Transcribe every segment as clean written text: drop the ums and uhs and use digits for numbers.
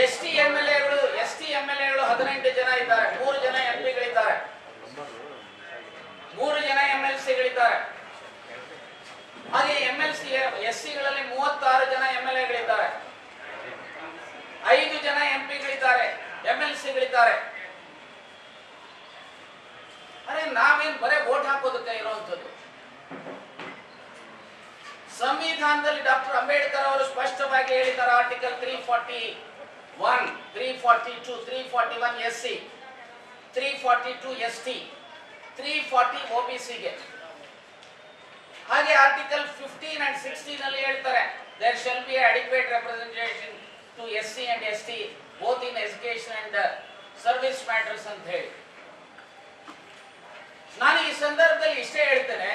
ST M L ಎಗಳು 18 ಜನ ಇದ್ದಾರೆ, 3 ಜನ ಎಂಪಿಗಳಿದ್ದಾರೆ, 3 ಜನ ಎಂಎಲ್ಸಿಗಳಿದ್ದಾರೆ. ಹಾಗೆ ಎಸ್ಸಿಗಳಲ್ಲಿ 36 ಜನ ಎಂಎಲ್ಎಗಳಿದ್ದಾರೆ, 5 ಜನ ಎಂಪಿಗಳಿದ್ದಾರೆ, ಎಂಎಲ್ಸಿಗಳಿದ್ದಾರೆ. ಅರೆ ನಾವೇನ್ ಬರೇ ವೋಟ್ ಹಾಕೋದಕ್ಕೆ ಇರುವಂತದ್ದು. ಸಂವಿಧಾನದಲ್ಲಿ ಡಾಕ್ಟರ್ ಅಂಬೇಡ್ಕರ್ ಅವರು ಸ್ಪಷ್ಟವಾಗಿ ಹೇಳಿದ್ದಾರೆ. ಆರ್ಟಿಕಲ್ 341, 342, 341 ಎಸ್ಸಿ, 342 ಎಸ್ಟಿ, 340 ಒಬಿಸಿಗೆ. ಹಾಗೆ ಆರ್ಟಿಕಲ್ 15 and 16 ನಲ್ಲಿ ಹೇಳ್ತಾರೆ, there shall be adequate representation to SC and ST both in education and service matters ಅಂತ ಹೇಳಿ. ನಾನು ಈ ಸಂದರ್ಭದಲ್ಲಿ ಇಷ್ಟೇ ಹೇಳ್ತೇನೆ,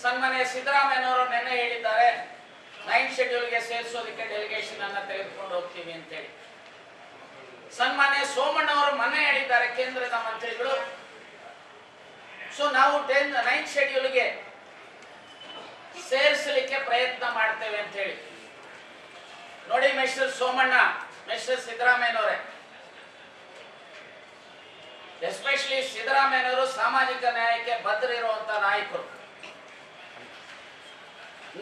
ಸನ್ಮಾನ್ಯ ಸಿದ್ದರಾಮಯ್ಯನವರು ನಿನ್ನೆ ಹೇಳಿದ್ದಾರೆ 9th ಶೆಡ್ಯೂಲ್ಗೆ ಸೇರಿಸೋದಕ್ಕೆ ಡೆಲಿಗೇಷನ್ ಅನ್ನ ತೆಗೆದುಕೊಂಡು ಹೋಗ್ತೀವಿ ಅಂತ ಹೇಳಿ. ಸನ್ಮಾನ್ಯ ಸೋಮಣ್ಣ ಅವರು ಮೊನ್ನೆ ಹೇಳಿದ್ದಾರೆ, ಕೇಂದ್ರದ ಮಂತ್ರಿಗಳು, ಸೊ ನಾವು 9th ಶೆಡ್ಯೂಲ್ಗೆ ಸೇರಿಸಲಿಕ್ಕೆ ಪ್ರಯತ್ನ ಮಾಡ್ತೇವೆ ಅಂತ ಹೇಳಿ. ನೋಡಿ ಮಿಸ್ಟರ್ ಸೋಮಣ್ಣ, ಮಿಸ್ಟರ್ ಸಿದ್ದರಾಮಯ್ಯನವರೇ, ಎಸ್ಪೆಷಲಿ ಸಿದ್ದರಾಮಯ್ಯನವರು ಸಾಮಾಜಿಕ ನ್ಯಾಯಕ್ಕೆ ಬದ್ಧ ಇರುವಂತಹ ನಾಯಕರು.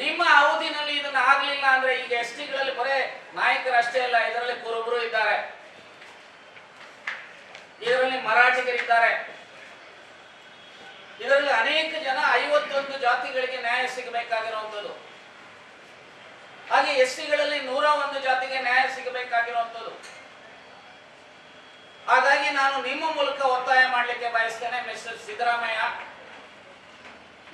ನಿಮ್ಮ ಅವಧಿನಲ್ಲಿ ಇದನ್ನ ಆಗ್ಲಿಲ್ಲ ಅಂದ್ರೆ ಈಗ ಎಸ್ಟಿಗಳಲ್ಲಿ ಬರೇ ನಾಯಕರು ಅಷ್ಟೇ ಅಲ್ಲ, ಇದರಲ್ಲಿ ಕುರುಬರು ಇದ್ದಾರೆ, ಇದರಲ್ಲಿ ಮರಾಠಿಗರಿದ್ದಾರೆ, ಇದರಲ್ಲಿ ಅನೇಕ ಜನ 51 ಜಾತಿಗಳಿಗೆ ನ್ಯಾಯ ಸಿಗಬೇಕಾಗಿರುವಂಥದ್ದು. ಹಾಗೆ ಎಸ್ಟಿಗಳಲ್ಲಿ 101 ಜಾತಿಗೆ ನ್ಯಾಯ ಸಿಗಬೇಕಾಗಿರುವಂಥದ್ದು. ಹಾಗಾಗಿ ನಾನು ನಿಮ್ಮ ಮೂಲಕ ಒತ್ತಾಯ ಮಾಡಲಿಕ್ಕೆ ಬಯಸ್ತೇನೆ, ಮಿಸ್ಟರ್ ಸಿದ್ದರಾಮಯ್ಯ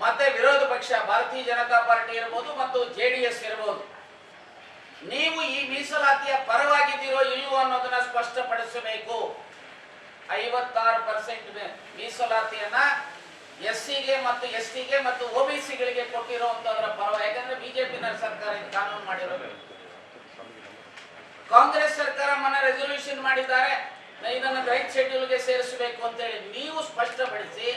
ಮತ್ತೆ ವಿರೋಧ ಪಕ್ಷ ಭಾರತೀಯ ಜನತಾ ಪಾರ್ಟಿ ಇರಬಹುದು ಮತ್ತು ಜೆಡಿಎಸ್ ಇರಬಹುದು, ನೀವು ಈ ಮೀಸಲಾತಿಯ ಪರವಾಗಿದ್ದೀರೋ ಇಲ್ಲವೋ ಅನ್ನೋದನ್ನ ಸ್ಪಷ್ಟಪಡಿಸಬೇಕು. 56% ಮೀಸಲಾತಿಯನ್ನ ಎಸ್ಸಿಗೆ ಮತ್ತು ಎಸ್ಟಿಗೆ ಮತ್ತು ಒಬಿಸಿಗಳಿಗೆ ಕೊಟ್ಟಿರುವಂತದರ ಪರವಾಗಿ. ಯಾಕಂದ್ರೆ ಬಿಜೆಪಿ ಸರ್ಕಾರ ಕಾನೂನು ಮಾಡಿರೋದು. ಕಾಂಗ್ರೆಸ್ ಸರ್ಕಾರ ಮೊನ್ನೆ ರೆಸಲ್ಯೂಷನ್ ಮಾಡಿದ್ದಾರೆ, ಇದನ್ನು 9th ಶೆಡ್ಯೂಲ್ಗೆ ಸೇರಿಸಬೇಕು ಅಂತ ಹೇಳಿ. ನೀವು ಸ್ಪಷ್ಟಪಡಿಸಿ,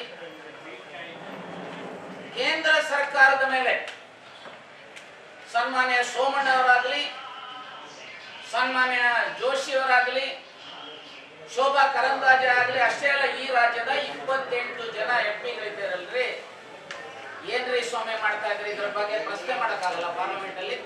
ಕೇಂದ್ರ ಸರ್ಕಾರದ ಮೇಲೆ ಸನ್ಮಾನ್ಯ ಸೋಮಣ್ಣ ಅವರಾಗಲಿ, ಸನ್ಮಾನ್ಯ ಜೋಶಿ ಅವರಾಗಲಿ, ಶೋಭಾ ಕರಂದ್ಲಾಜೆ ಆಗಲಿ, ಅಷ್ಟೇ ಅಲ್ಲ ಈ ರಾಜ್ಯದ 28 ಜನ ಎಂಪಿಗಳಿದ್ದಾರಲ್ರಿ, ಏನ್ರಿ ಸ್ವಾಮಿ ಮಾಡ್ತಾ ಇದ್ರಿ, ಇದ್ರ ಬಗ್ಗೆ ಪ್ರಶ್ನೆ ಮಾಡಕ್ಕಾಗಲ್ಲ ಪಾರ್ಲಿಮೆಂಟ್ ಅಲ್ಲಿ.